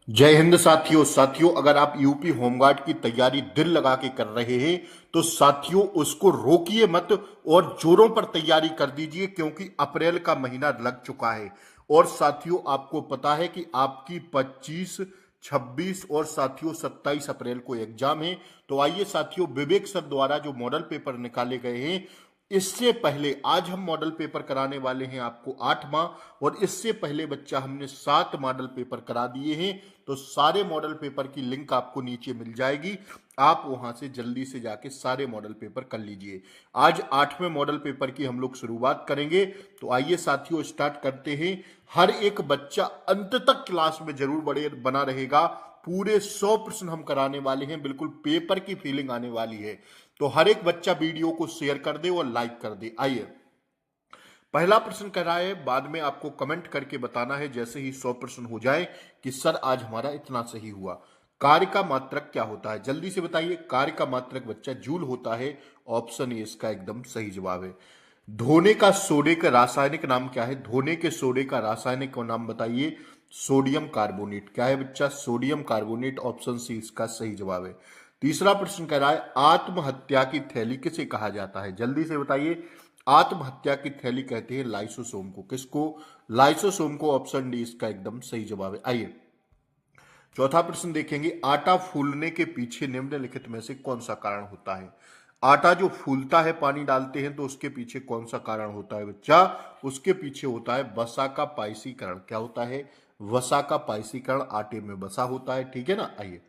जय हिंद साथियों अगर आप यूपी होमगार्ड की तैयारी दिल लगा के कर रहे हैं तो साथियों उसको रोकिए मत और जोरों पर तैयारी कर दीजिए, क्योंकि अप्रैल का महीना लग चुका है। और साथियों आपको पता है कि आपकी 25, 26 और साथियों 27 अप्रैल को एग्जाम है। तो आइए साथियों, विवेक सर द्वारा जो मॉडल पेपर निकाले गए हैं, इससे पहले आज हम मॉडल पेपर कराने वाले हैं आपको 8वां, और इससे पहले बच्चा हमने 7 मॉडल पेपर करा दिए हैं। तो सारे मॉडल पेपर की लिंक आपको नीचे मिल जाएगी, आप वहां से जल्दी से जाके सारे मॉडल पेपर कर लीजिए। आज 8वें मॉडल पेपर की हम लोग शुरुआत करेंगे। तो आइए साथियों स्टार्ट करते हैं। हर एक बच्चा अंत तक क्लास में जरूर बड़े बना रहेगा। पूरे 100 प्रश्न हम कराने वाले हैं, बिल्कुल पेपर की फीलिंग आने वाली है। तो हर एक बच्चा वीडियो को शेयर कर दे और लाइक कर दे। आइए, पहला प्रश्न कह रहा है, बाद में आपको कमेंट करके बताना है जैसे ही 100 प्रश्न हो जाए कि सर आज हमारा इतना सही हुआ। कार्य का मात्रक क्या होता है? जल्दी से बताइए। कार्य का मात्रक बच्चा जूल होता है। ऑप्शन ए इसका एकदम सही जवाब है। धोने का सोडे का रासायनिक नाम क्या है? धोने के सोडे का रासायनिक नाम बताइए। Sodium carbonate. क्या है बच्चा? Sodium carbonate. ऑप्शन सी इसका सही जवाब है। तीसरा प्रश्न कह रहा है, आत्महत्या की थैली किसे कहा जाता है? जल्दी से बताइए। आत्महत्या की थैली कहते हैं लाइसोसोम को। किसको? लाइसोसोम को। ऑप्शन डी इसका एकदम सही जवाब है। आइए, चौथा प्रश्न देखेंगे। आटा फूलने के पीछे निम्नलिखित में से कौन सा कारण होता है? आटा जो फूलता है पानी डालते हैं तो उसके पीछे कौन सा कारण होता है बच्चा? उसके पीछे होता है वसा का पाइसीकरण। क्या होता है? वसा का पाइसीकरण। आटे में वसा होता है, ठीक है ना। आइए,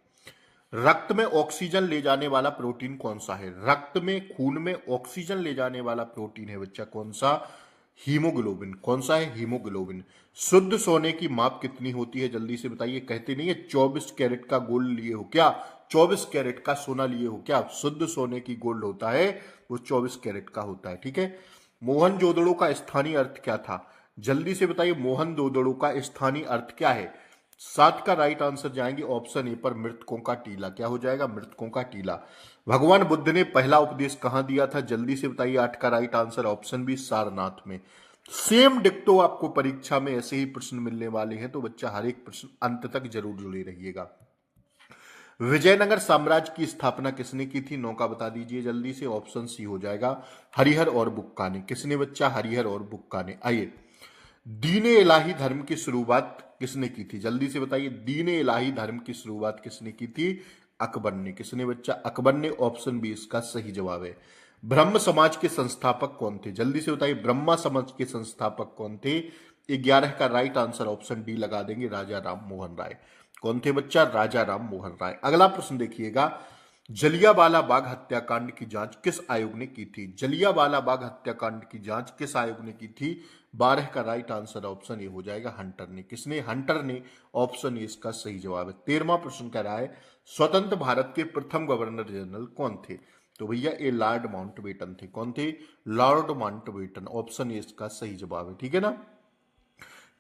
रक्त में ऑक्सीजन ले जाने वाला प्रोटीन कौन सा है? रक्त में, खून में ऑक्सीजन ले जाने वाला प्रोटीन है बच्चा कौन सा? हीमोग्लोबिन। कौन सा है? हीमोग्लोबिन। शुद्ध सोने की माप कितनी होती है? जल्दी से बताइए। कहते नहीं है 24 कैरेट का गोल्ड लिए हो क्या? 24 कैरेट का सोना लिए हो क्या? शुद्ध सोने की गोल्ड होता है वो 24 कैरेट का होता है, ठीक है। मोहनजोदड़ो का स्थानीय अर्थ क्या था? जल्दी से बताइए। मोहनजोदड़ो का स्थानीय अर्थ क्या है? 7 का राइट आंसर जाएंगे ऑप्शन ए पर, मृतकों का टीला। क्या हो जाएगा? मृतकों का टीला। भगवान बुद्ध ने पहला उपदेश कहां दिया था? जल्दी से बताइए। 8 का right answer option B, Sarnath में। सेम डिक्टो आपको परीक्षा में ऐसे ही प्रश्न मिलने वाले हैं, तो बच्चा हर एक प्रश्न अंत तक जरूर जुड़े रहिएगा। विजयनगर साम्राज्य की स्थापना किसने की थी? 9 का बता दीजिए जल्दी से। ऑप्शन सी हो जाएगा, हरिहर और बुक्का ने। किसने बच्चा? हरिहर और बुक्का ने। आइए, दीन इलाही धर्म की शुरुआत किसने की थी? जल्दी से बताइए। दीन इलाही धर्म की शुरुआत किसने की थी? अकबर ने। किसने बच्चा? अकबर ने। ऑप्शन बी इसका सही जवाब है। ब्रह्म समाज के संस्थापक कौन थे? जल्दी से बताइए। ब्रह्मा समाज के संस्थापक कौन थे? 11 का राइट आंसर ऑप्शन डी लगा देंगे, राजा राम मोहन राय। कौन थे बच्चा? राजा राम मोहन राय। अगला प्रश्न देखिएगा। जलियांवाला बाग हत्याकांड की जांच किस आयोग ने की थी? जलियांवाला बाग हत्याकांड की जांच किस आयोग ने की थी? 12 का राइट आंसर ऑप्शन ए हो जाएगा, हंटर ने। किसने? हंटर ने। ऑप्शन ए इसका सही जवाब है। 13वां प्रश्न कह रहा है, स्वतंत्र भारत के प्रथम गवर्नर जनरल कौन थे? तो भैया ये लॉर्ड माउंटबेटन थे। कौन थे? Lord Mountbatten. ऑप्शन ए इसका सही जवाब है, ठीक है ना।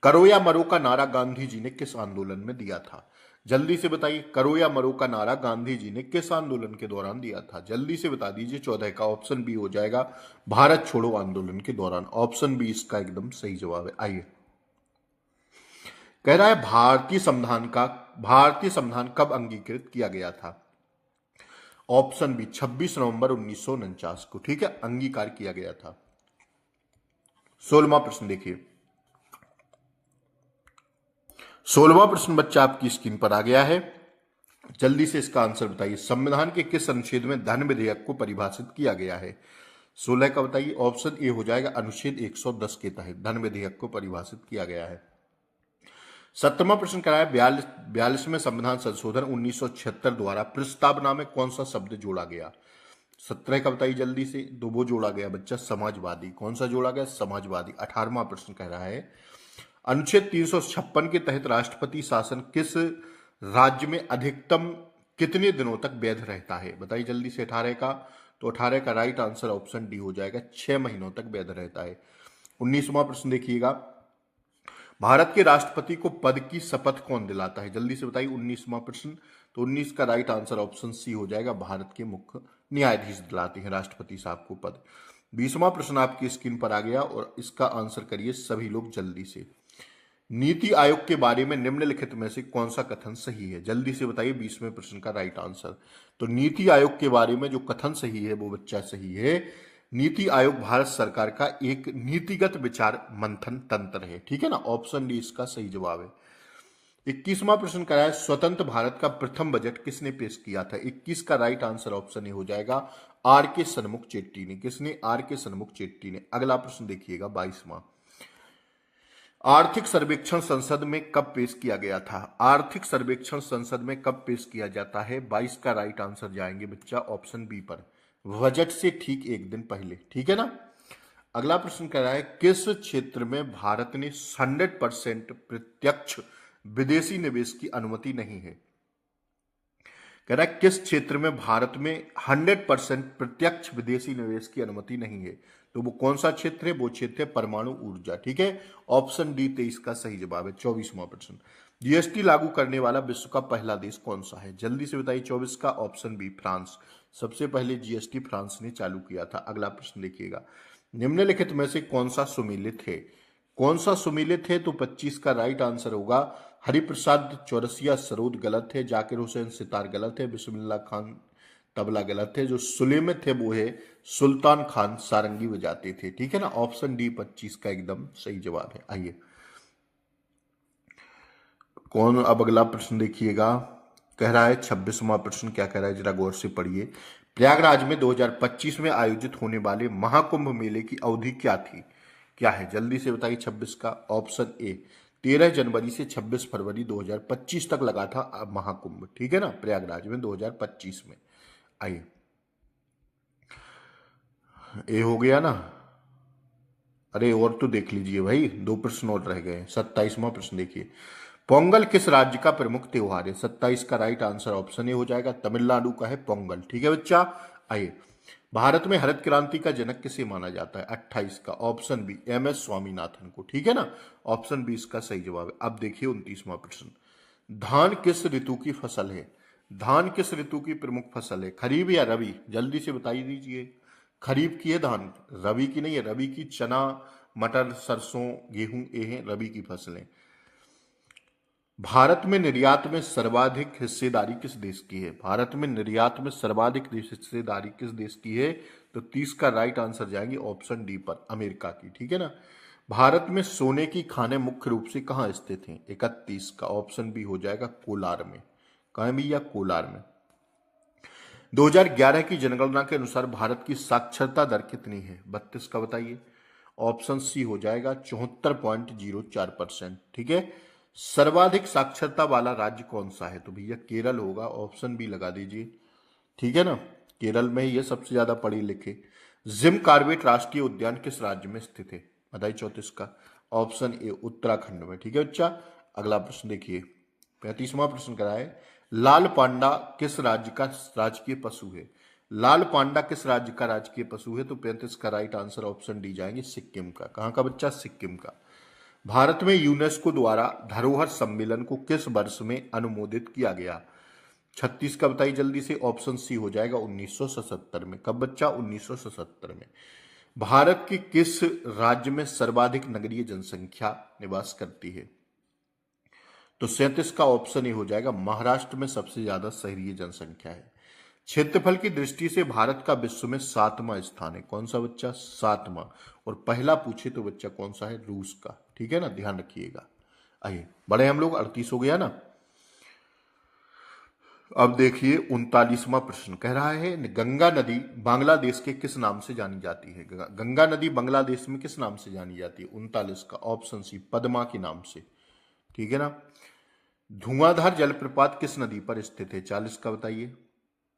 करो या मरो का नारा गांधी जी ने किस आंदोलन में दिया था? जल्दी से बताइए। करो या मरो का नारा गांधी जी ने किस आंदोलन के दौरान दिया था? जल्दी से बता दीजिए। 14 का ऑप्शन बी हो जाएगा, भारत छोड़ो आंदोलन के दौरान। ऑप्शन बी इसका एकदम सही जवाब है। आइए, कह रहा है भारतीय संविधान कब अंगीकृत किया गया था? ऑप्शन बी 26 नवंबर 1949 को, ठीक है, अंगीकार किया गया था। 16वां प्रश्न देखिए। 16वां प्रश्न बच्चा आपकी स्क्रीन पर आ गया है। जल्दी से इसका आंसर बताइए। संविधान के किस अनुच्छेद में धन विधेयक को परिभाषित किया गया है? 16 का बताइए। ऑप्शन ए हो जाएगा, अनुच्छेद 110 के तहत धन विधेयक को परिभाषित किया गया है। 17वां प्रश्न कराया, 42वें संविधान संशोधन 1976 द्वारा प्रस्तावना में कौन सा शब्द जोड़ा गया? 17 का बताइए जल्दी से। दो वो जोड़ा गया बच्चा, समाजवादी। कौन सा जोड़ा गया? समाजवादी। 18वां प्रश्न कह रहा है, अनुच्छेद 356 के तहत राष्ट्रपति शासन किस राज्य में अधिकतम कितने दिनों तक वैध रहता है? बताइए जल्दी से। 18 का, तो 18 का राइट आंसर ऑप्शन डी हो जाएगा, 6 महीनों तक वैध रहता है। 19वां प्रश्न देखिएगा। भारत के राष्ट्रपति को पद की शपथ कौन दिलाता है? जल्दी से बताइए। 19वां प्रश्न, तो 19 का राइट आंसर ऑप्शन सी हो जाएगा, भारत के मुख्य न्यायाधीश दिलाते हैं राष्ट्रपति साहब को पद। 20वां प्रश्न आपकी स्क्रीन पर आ गया और इसका आंसर करिए सभी लोग जल्दी से। नीति आयोग के बारे में निम्नलिखित में से कौन सा कथन सही है? जल्दी से बताइए 20वें प्रश्न का राइट आंसर। तो नीति आयोग के बारे में जो कथन सही है वो बच्चा सही है। नीति आयोग भारत सरकार का एक नीतिगत विचार मंथन तंत्र है। ठीक है ना, ऑप्शन डी इसका सही जवाब है। 21वां प्रश्न करा है, स्वतंत्र भारत का प्रथम बजट किसने पेश किया था? 21 का राइट आंसर ऑप्शन ए हो जाएगा आर के सन्मुख चेट्टी ने। किसने? आर के सन्मुख चेट्टी ने। अगला प्रश्न देखिएगा 22वां, आर्थिक सर्वेक्षण संसद में कब पेश किया गया था? आर्थिक सर्वेक्षण संसद में कब पेश किया जाता है? 22 का राइट आंसर जाएंगे बच्चा ऑप्शन बी पर, बजट से ठीक एक दिन पहले। ठीक है ना। अगला प्रश्न कह रहा है, किस क्षेत्र में भारत ने 100% प्रत्यक्ष विदेशी निवेश की अनुमति नहीं है? कह रहा है किस क्षेत्र में भारत में 100% प्रत्यक्ष विदेशी निवेश की अनुमति नहीं है? तो वो कौन सा क्षेत्र है? वो क्षेत्र है परमाणु ऊर्जा। ठीक है, ऑप्शन डी 23 का सही जवाब है। 24वां प्रश्न, जीएसटी लागू करने वाला विश्व का पहला देश कौन सा है? जल्दी से बताइए। 24 का ऑप्शन बी फ्रांस। सबसे पहले जीएसटी फ्रांस ने चालू किया था। अगला प्रश्न देखिएगा, निम्नलिखित में से कौन सा सुमेलित है? कौन सा सुमेलित है? तो 25 का राइट आंसर होगा हरिप्रसाद चौरसिया सरोद गलत है, जाकिर हुसैन सितार गलत है, बिस्मिल्लाह खान तबला गलत है, जो सुलेमित है वो है सुल्तान खान सारंगी बजाते थे। ठीक है ना, ऑप्शन डी 25 का एकदम सही जवाब है। आइए कौन, अब अगला प्रश्न देखिएगा, कह रहा है 26वां प्रश्न क्या कह रहा है, जरा गौर से पढ़िए। प्रयागराज में 2025 में आयोजित होने वाले महाकुंभ मेले की अवधि क्या थी? क्या है? जल्दी से बताइए। 26 का ऑप्शन ए 13 जनवरी से 26 फरवरी 2025 तक लगा था महाकुंभ। ठीक है ना, प्रयागराज में 2025 में। आइए, ए हो गया ना। अरे और तो देख लीजिए भाई, 2 प्रश्न और रह गए। 27वां प्रश्न देखिए, पोंगल किस राज्य का प्रमुख त्योहार है? 27 का राइट आंसर ऑप्शन ए हो जाएगा, तमिलनाडु का है पोंगल। ठीक है बच्चा। आइए, भारत में हरित क्रांति का जनक किसे माना जाता है? 28 का ऑप्शन बी एमएस स्वामीनाथन को। ठीक है ना, ऑप्शन बी इसका सही जवाब है। अब देखिए 29वां प्रश्न, धान किस ऋतु की फसल है? धान किस ऋतु की प्रमुख फसल है? खरीफ या रबी? जल्दी से बताइए दीजिए। खरीफ की है धान, रबी की नहीं है। रबी की चना, मटर, सरसों, गेहूं, ये हैं रबी की फसलें। भारत में निर्यात में सर्वाधिक हिस्सेदारी किस देश की है? भारत में निर्यात में सर्वाधिक हिस्सेदारी किस देश की है? तो 30 का राइट आंसर जाएंगे ऑप्शन डी पर, अमेरिका की। ठीक है ना। भारत में सोने की खानें मुख्य रूप से कहाँ स्थित हैं? 31 का ऑप्शन बी हो जाएगा कोलार में। कहाँ भी? या कोलार में। 2011 की जनगणना के अनुसार भारत की साक्षरता दर कितनी है? 32 का बताइए। ऑप्शन सी हो जाएगा 74.04%। ठीक है। सर्वाधिक साक्षरता वाला राज्य कौन सा है? तो भैया केरल होगा, ऑप्शन बी लगा दीजिए। ठीक है ना, केरल में ही ये सबसे ज्यादा पढ़े लिखे। जिम कार्बेट राष्ट्रीय उद्यान किस राज्य में स्थित है? बताइए। 34 का ऑप्शन ए उत्तराखंड में। ठीक है बच्चा। अगला प्रश्न देखिए, 35वां प्रश्न करा है, लाल पांडा किस राज्य का राजकीय पशु है? लाल पांडा किस राज्य का राजकीय पशु है? तो 35 का राइट आंसर ऑप्शन डी जाएंगे सिक्किम का। कहां का बच्चा? सिक्किम का। भारत में यूनेस्को द्वारा धरोहर सम्मेलन को किस वर्ष में अनुमोदित किया गया? 36 का बताइए जल्दी से। ऑप्शन सी हो जाएगा 1977 में। कब बच्चा? 1977 में। भारत के किस राज्य में सर्वाधिक नगरीय जनसंख्या निवास करती है? तो 37 का ऑप्शन ए हो जाएगा, महाराष्ट्र में सबसे ज्यादा शहरी जनसंख्या है। क्षेत्रफल की दृष्टि से भारत का विश्व में 7वां स्थान है। कौन सा बच्चा? 7वां। और पहला पूछे तो बच्चा कौन सा है? रूस का। ठीक है ना, ध्यान रखिएगा। आइए बड़े हम लोग, 38 हो गया ना। अब देखिए 39वां प्रश्न कह रहा है, गंगा नदी बांग्लादेश के किस नाम से जानी जाती है? गंगा नदी बांग्लादेश में किस नाम से जानी जाती है? 39 का ऑप्शन सी पद्मा के नाम से। ठीक है ना। धुआंधार जलप्रपात किस नदी पर स्थित है? 40 का बताइए।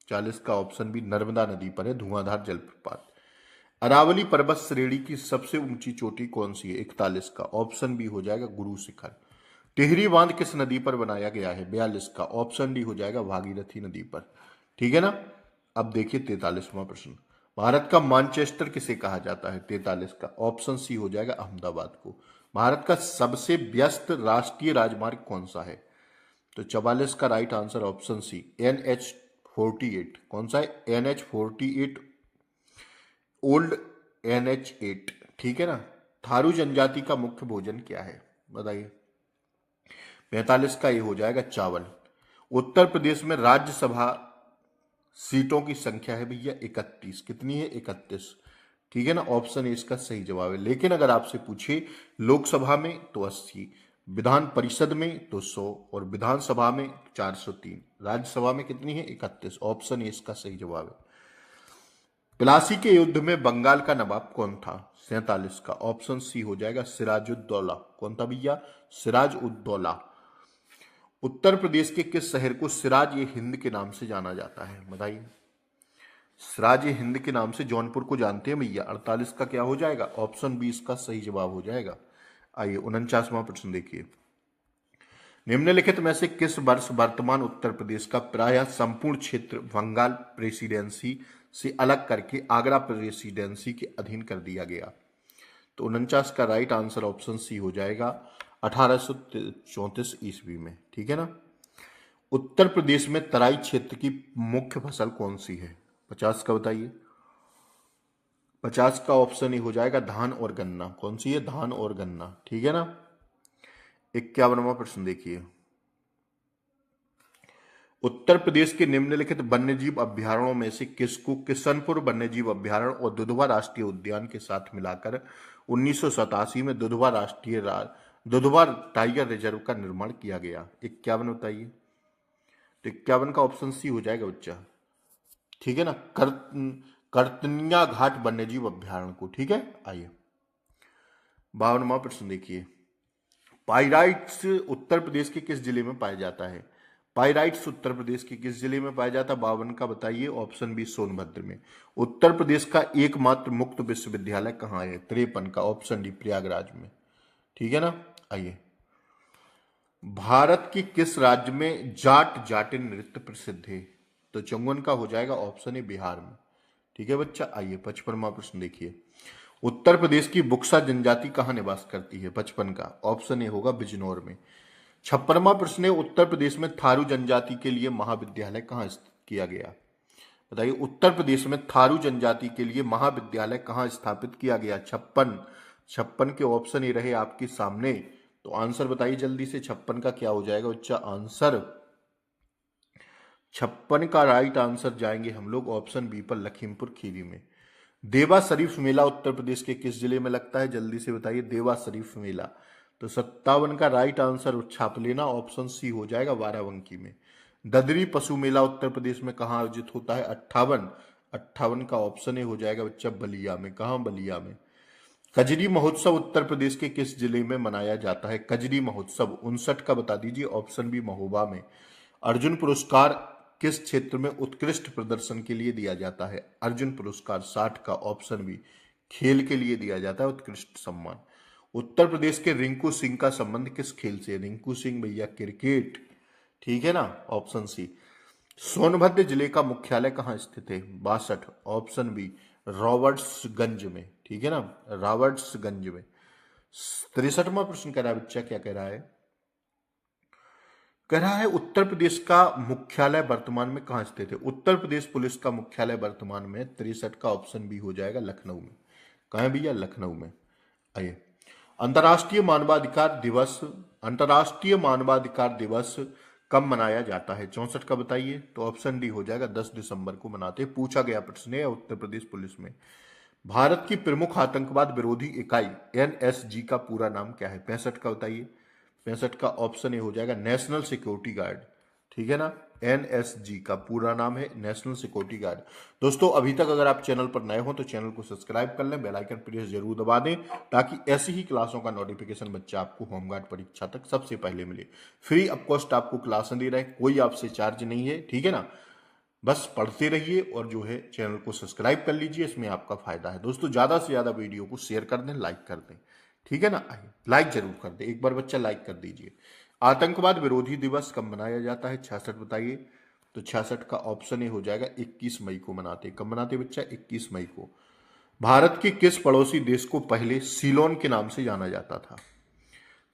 40 का ऑप्शन भी नर्मदा नदी पर है धुआंधार जलप्रपात। अरावली पर्वत श्रेणी की सबसे ऊंची चोटी कौन सी है? 41 का ऑप्शन बी हो जाएगा गुरु शिखर। टिहरी बांध किस नदी पर बनाया गया है? 42 का ऑप्शन डी हो जाएगा भागीरथी नदी पर। ठीक है ना। अब देखिए 43वां प्रश्न, भारत का मानचेस्टर किसे कहा जाता है? 43 का ऑप्शन सी हो जाएगा अहमदाबाद को। भारत का सबसे व्यस्त राष्ट्रीय राजमार्ग कौन सा है? तो 44 का राइट आंसर ऑप्शन सी NH48। कौन सा है? NH48, old NH8। ठीक है ना। थारू जनजाति का मुख्य भोजन क्या है? बताइए। 45 का ये हो जाएगा चावल। उत्तर प्रदेश में राज्यसभा सीटों की संख्या है भैया 31। कितनी है? 31। ठीक है ना, ऑप्शन ए इसका सही जवाब है। लेकिन अगर आपसे पूछे लोकसभा में तो 80, विधान परिषद में तो 100 और विधानसभा में 403। राज्यसभा में कितनी है? 31। ऑप्शन ए इसका सही जवाब है। प्लासी के युद्ध में बंगाल का नवाब कौन था? 47 का ऑप्शन सी हो जाएगा सिराजुद्दौला। कौन था भैया? सिराजुद्दौला। उत्तर प्रदेश के किस शहर को सिराज ए हिंद के नाम से जाना जाता है? बताइए। सिराज ए हिंद के नाम से जौनपुर को जानते हैं भैया। 48 का क्या हो जाएगा? ऑप्शन बी इसका सही जवाब हो जाएगा। आइए 49वां प्रश्न देखिए। निम्नलिखित में से किस वर्ष वर्तमान उत्तर प्रदेश का प्रायः संपूर्ण क्षेत्र बंगाल प्रेसिडेंसी से अलग करके आगरा प्रेसिडेंसी के अधीन कर दिया गया? तो 49 का राइट आंसर ऑप्शन सी हो जाएगा 1834 ईस्वी में। ठीक है ना। उत्तर प्रदेश में तराई क्षेत्र की मुख्य फसल कौन सी है? 50 का बताइए। 50 का ऑप्शन ही हो जाएगा धान और गन्ना। कौन सी है? धान और गन्ना। ठीक है ना। 51वां प्रश्न देखिए। उत्तर प्रदेश के निम्नलिखित वन्यजीव अभ्यारण्यों में से किसको किशनपुर वन्यजीव अभ्यारण्य और दुधवा राष्ट्रीय उद्यान के साथ मिलाकर 1987 में दुधवा टाइगर रिजर्व का निर्माण किया गया? 51 बताइए। तो 51 का ऑप्शन सी हो जाएगा बच्चा। ठीक है ना, करतनिया घाट वन्यजीव अभ्यारण्य को। ठीक है। आइए 52वां प्रश्न देखिए। पाइराइट्स उत्तर प्रदेश के किस जिले में पाया जाता है? पाइराइट्स उत्तर प्रदेश के किस जिले में पाया जाता है? 52 का बताइए। ऑप्शन बी सोनभद्र में। उत्तर प्रदेश का एकमात्र मुक्त विश्वविद्यालय कहाँ है? 53 का ऑप्शन डी प्रयागराज में। ठीक है ना। आइए भारत के किस राज्य में जाटिन नृत्य प्रसिद्ध है? तो 54 का हो जाएगा ऑप्शन ए बिहार में। ठीक है बच्चा। आइए 55वां प्रश्न देखिए। उत्तर प्रदेश की बुक्सा जनजाति कहाँ निवास करती है? 55 का ऑप्शन ए होगा बिजनौर में। 56वां प्रश्न है। उत्तर प्रदेश में थारू जनजाति के लिए महाविद्यालय कहाँ स्थापित किया गया? बताइए। उत्तर प्रदेश में थारू जनजाति के लिए महाविद्यालय कहाँ स्थापित किया गया? 56 के ऑप्शन ए रहे आपके सामने। तो आंसर बताइए जल्दी से। 56 का क्या हो जाएगा बच्चा आंसर? 56 का राइट आंसर जाएंगे हम लोग ऑप्शन बी पर, लखीमपुर खीरी में। देवा शरीफ मेला उत्तर प्रदेश के किस जिले में लगता है? जल्दी से बताइए। देवा शरीफ मेला। तो 57 का राइट आंसर छाप लेना, ऑप्शन सी हो जाएगा बाराबंकी में। ददरी पशु मेला उत्तर प्रदेश में कहाँ आयोजित होता है? 58 का ऑप्शन ए हो जाएगा बच्चा बलिया में। कहाँ? बलिया में। कजरी महोत्सव उत्तर प्रदेश के किस जिले में मनाया जाता है? कजरी महोत्सव 59 का बता दीजिए। ऑप्शन बी महोबा में। अर्जुन पुरस्कार किस क्षेत्र में उत्कृष्ट प्रदर्शन के लिए दिया जाता है? अर्जुन पुरस्कार 60 का ऑप्शन बी खेल के लिए दिया जाता है उत्कृष्ट सम्मान। उत्तर प्रदेश के रिंकू सिंह का संबंध किस खेल से? रिंकू सिंह भैया क्रिकेट। ठीक है ना, ऑप्शन सी। सोनभद्र जिले का मुख्यालय कहाँ स्थित है? 62 ऑप्शन बी रॉबर्ट्सगंज में। ठीक है ना, रॉबर्ट्सगंज में। 63वां प्रश्न कह रहा है बच्चा, क्या कह रहा है? कह रहा है उत्तर प्रदेश का मुख्यालय वर्तमान में कहाँ स्थित है? उत्तर प्रदेश पुलिस का मुख्यालय वर्तमान में 63 का ऑप्शन बी हो जाएगा लखनऊ में। कहाँ है भैया? लखनऊ में। आइए अंतर्राष्ट्रीय मानवाधिकार दिवस कब मनाया जाता है? 64 का बताइए। तो ऑप्शन डी हो जाएगा 10 दिसंबर को मनाते हैं। पूछा गया प्रश्न है उत्तर प्रदेश पुलिस में। भारत की प्रमुख आतंकवाद विरोधी इकाई एनएसजी का पूरा नाम क्या है? 65 का बताइए। 65 का ऑप्शन ए हो जाएगा नेशनल सिक्योरिटी गार्ड। ठीक है ना, एनएसजी का पूरा नाम है नेशनल सिक्योरिटी गार्ड। दोस्तों अभी तक अगर आप चैनल पर नए हो तो चैनल को सब्सक्राइब कर लें, बेल आइकन प्रेस जरूर दबा दें ताकि ऐसी ही क्लासों का नोटिफिकेशन बच्चा आपको होमगार्ड परीक्षा तक सबसे पहले मिले। फ्री ऑफ कॉस्ट आपको क्लासें दे रहे हैं, कोई आपसे चार्ज नहीं है। ठीक है ना, बस पढ़ते रहिए और जो है चैनल को सब्सक्राइब कर लीजिए, इसमें आपका फायदा है। दोस्तों ज्यादा से ज्यादा वीडियो को शेयर कर दें, लाइक कर दें। ठीक है ना, लाइक जरूर कर दें, एक बार बच्चा लाइक कर दीजिए। आतंकवाद विरोधी दिवस कब मनाया जाता है? 66 बताइए। तो 66 का ऑप्शन ए हो जाएगा 21 मई को मनाते। कब मनाते बच्चा? 21 मई को। भारत के किस पड़ोसी देश को पहले सीलोन के नाम से जाना जाता था?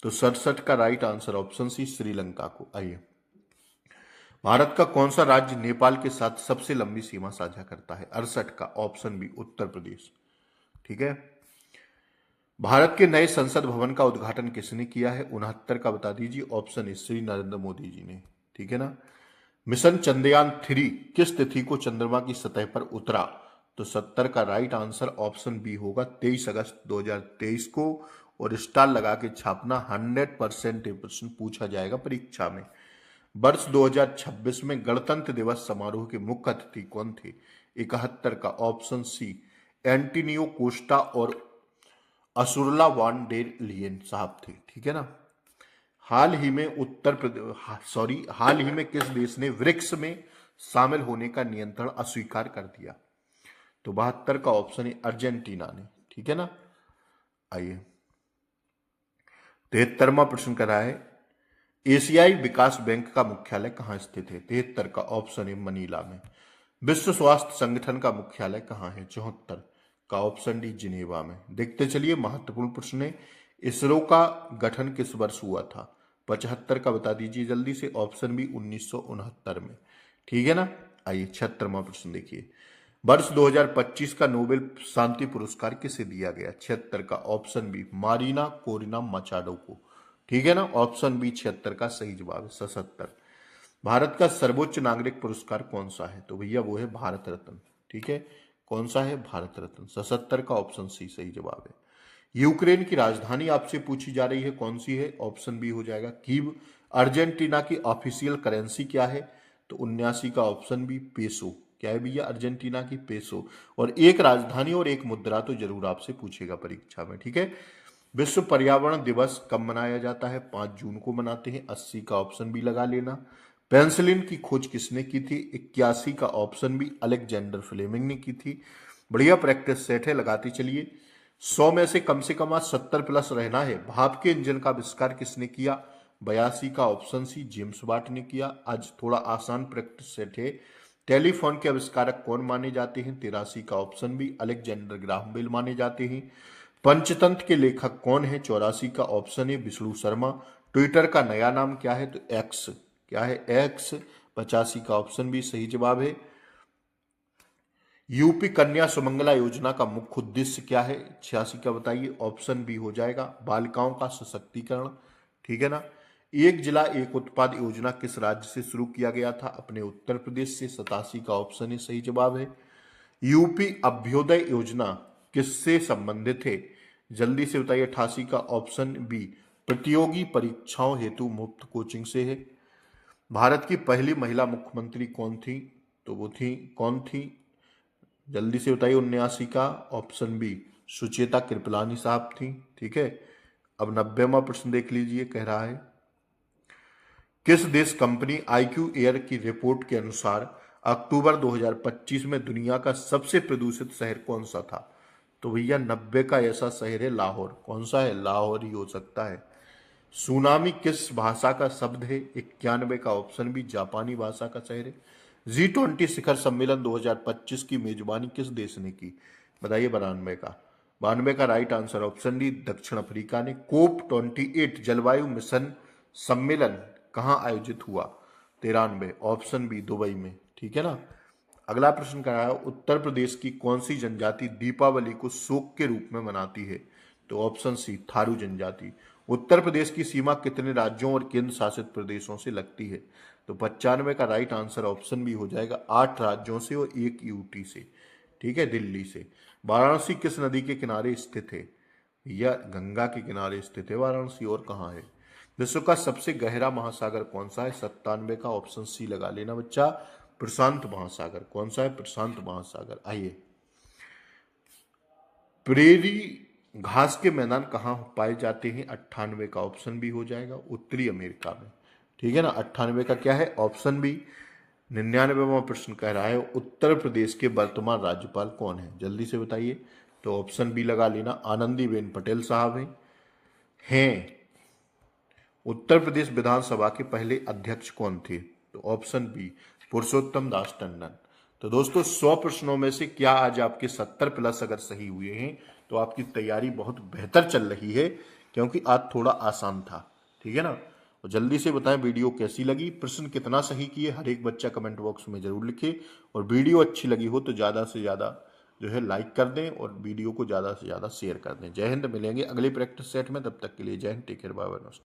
तो 67 का right answer option C Sri Lanka को। आइए भारत का कौन सा राज्य नेपाल के साथ सबसे लंबी सीमा साझा करता है? 68 का ऑप्शन बी उत्तर प्रदेश। ठीक है। भारत के नए संसद भवन का उद्घाटन किसने किया है? 69 का बता दीजिए। ऑप्शन ए श्री नरेंद्र मोदी जी ने। ठीक है ना। मिशन चंद्रयान-3 किस तिथि को चंद्रमा की सतह पर उतरा? तो 70 का राइट आंसर ऑप्शन बी होगा 23 अगस्त 2023 को। और स्टार लगा के छापना, 100% ये प्रश्न पूछा जाएगा परीक्षा में। वर्ष 2026 में गणतंत्र दिवस समारोह के मुख्य अतिथि कौन थे? 71 का ऑप्शन सी एंटोनियो कोस्टा और असुरला वान डेर लियन साहब थे। ठीक है ना। हाल ही में हाल ही में किस देश ने ब्रिक्स में शामिल होने का नियंत्रण अस्वीकार कर दिया? तो 72 का ऑप्शन है अर्जेंटीना ने। ठीक है ना। आइए 73वां प्रश्न करा है, एशियाई विकास बैंक का मुख्यालय कहां स्थित है? 73 का ऑप्शन है मनीला में। विश्व स्वास्थ्य संगठन का मुख्यालय कहां है? 74 का ऑप्शन डी जिनेवा में। देखते चलिए महत्वपूर्ण प्रश्न है, इसरो का गठन किस वर्ष हुआ था? 75 का बता दीजिए जल्दी से। ऑप्शन बी 1969 में। ठीक है ना। आइए 76वां प्रश्न देखिए, वर्ष 2025 का नोबेल शांति पुरस्कार किसे दिया गया? 76 का option B Marina Corina Machado को। ठीक है ना। ऑप्शन बी 76 का सही जवाब है। 77 भारत का सर्वोच्च नागरिक पुरस्कार कौन सा है? तो भैया वो है भारत रत्न। ठीक है, कौन सा है? भारत रत्न। 77 का ऑप्शन सी सही जवाब है। यूक्रेन की राजधानी आपसे पूछी जा रही है, कौन सी है? ऑप्शन बी हो जाएगा कीव। अर्जेंटीना की ऑफिशियल करेंसी क्या है? तो 79 का ऑप्शन बी पेसो। क्या है भैया? अर्जेंटीना की पेसो। और एक राजधानी और एक मुद्रा तो जरूर आपसे पूछेगा परीक्षा में। ठीक है। विश्व पर्यावरण दिवस कब मनाया जाता है? 5 जून को मनाते हैं। 80 का ऑप्शन बी लगा लेना। पेंसिलिन की खोज किसने की थी? 81 का ऑप्शन बी अलेक्जेंडर फ्लेमिंग ने की थी। बढ़िया प्रैक्टिस सेट है, लगाते चलिए। 100 में से कम आज 70 प्लस रहना है। भाप के इंजन का आविष्कार किसने किया? 82 का ऑप्शन सी जेम्स वाट ने किया। आज थोड़ा आसान प्रैक्टिस सेट है। टेलीफोन के आविष्कारक कौन माने जाते हैं? 83 का option B Alexander Graham Bell माने जाते हैं। पंचतंत्र के लेखक कौन है? 84 का ऑप्शन है विष्णु शर्मा। ट्विटर का नया नाम क्या है? तो एक्स। क्या है? एक्स। 85 का ऑप्शन भी सही जवाब है। यूपी कन्या सुमंगला योजना का मुख्य उद्देश्य क्या है? 86 का बताइए। ऑप्शन बी हो जाएगा बालिकाओं का सशक्तिकरण। ठीक है ना। एक जिला एक उत्पाद योजना किस राज्य से शुरू किया गया था? अपने उत्तर प्रदेश से। 87 का ऑप्शन ही सही जवाब है। यूपी अभ्युदय योजना किससे संबंधित है? जल्दी से बताइए। 88 का ऑप्शन बी प्रतियोगी परीक्षाओं हेतु मुफ्त कोचिंग से है। भारत की पहली महिला मुख्यमंत्री कौन थी? तो वो थी, कौन थी? जल्दी से बताइए। 79 का ऑप्शन बी सुचेता कृपलानी साहब थी। ठीक है। अब 90वां प्रश्न देख लीजिए, कह रहा है किस देश कंपनी IQ एयर की रिपोर्ट के अनुसार अक्टूबर 2025 में दुनिया का सबसे प्रदूषित शहर कौन सा था? तो भैया 90 का ऐसा शहर है लाहौर। कौन सा है? लाहौर ही हो सकता है। सुनामी किस भाषा का शब्द है? 91 का ऑप्शन भी जापानी भाषा का शहर है। G20 शिखर सम्मेलन 2025 की मेजबानी किस देश ने की? बताइए। 92 का राइट आंसर ऑप्शन डी दक्षिण अफ्रीका ने। कोप 28 जलवायु मिशन सम्मेलन कहां आयोजित हुआ? 93 ऑप्शन बी दुबई में। ठीक है ना। अगला प्रश्न क्या है, उत्तर प्रदेश की कौन सी जनजाति दीपावली को शोक के रूप में मनाती है? तो ऑप्शन सी थारू जनजाति। उत्तर प्रदेश की सीमा कितने राज्यों और केंद्र शासित प्रदेशों से लगती है? तो 95 का राइट आंसर ऑप्शन बी हो जाएगा 8 राज्यों से और 1 यूटी से। ठीक है, दिल्ली से। वाराणसी किस नदी के किनारे स्थित है? या गंगा के किनारे स्थित है वाराणसी। और कहाँ है? विश्व का सबसे गहरा महासागर कौन सा है? 97 का ऑप्शन सी लगा लेना बच्चा, प्रशांत महासागर। कौन सा है? प्रशांत महासागर। आइए, प्रेरी घास के मैदान कहाँ पाए जाते हैं? 98 का ऑप्शन बी हो जाएगा उत्तरी अमेरिका में। ठीक है ना। 98 का क्या है? Option B. 99वां प्रश्न कह रहा है उत्तर प्रदेश के वर्तमान राज्यपाल कौन है? जल्दी से बताइए। तो ऑप्शन बी लगा लेना आनंदीबेन पटेल साहब हैं। उत्तर प्रदेश विधानसभा के पहले अध्यक्ष कौन थे? तो ऑप्शन बी पुरुषोत्तम दास टंडन। तो दोस्तों 100 प्रश्नों में से क्या आज आपके 70 प्लस अगर सही हुए हैं तो आपकी तैयारी बहुत बेहतर चल रही है, क्योंकि आज थोड़ा आसान था। ठीक है ना। और जल्दी से बताएं वीडियो कैसी लगी, प्रश्न कितना सही किए, हर एक बच्चा कमेंट बॉक्स में जरूर लिखे। और वीडियो अच्छी लगी हो तो ज़्यादा से ज़्यादा जो है लाइक कर दें और वीडियो को ज़्यादा से ज़्यादा शेयर कर दें। जय हिंद। मिलेंगे अगली प्रैक्टिस सेट में, तब तक के लिए जय हिंद, टेक केयर, बाय बाय।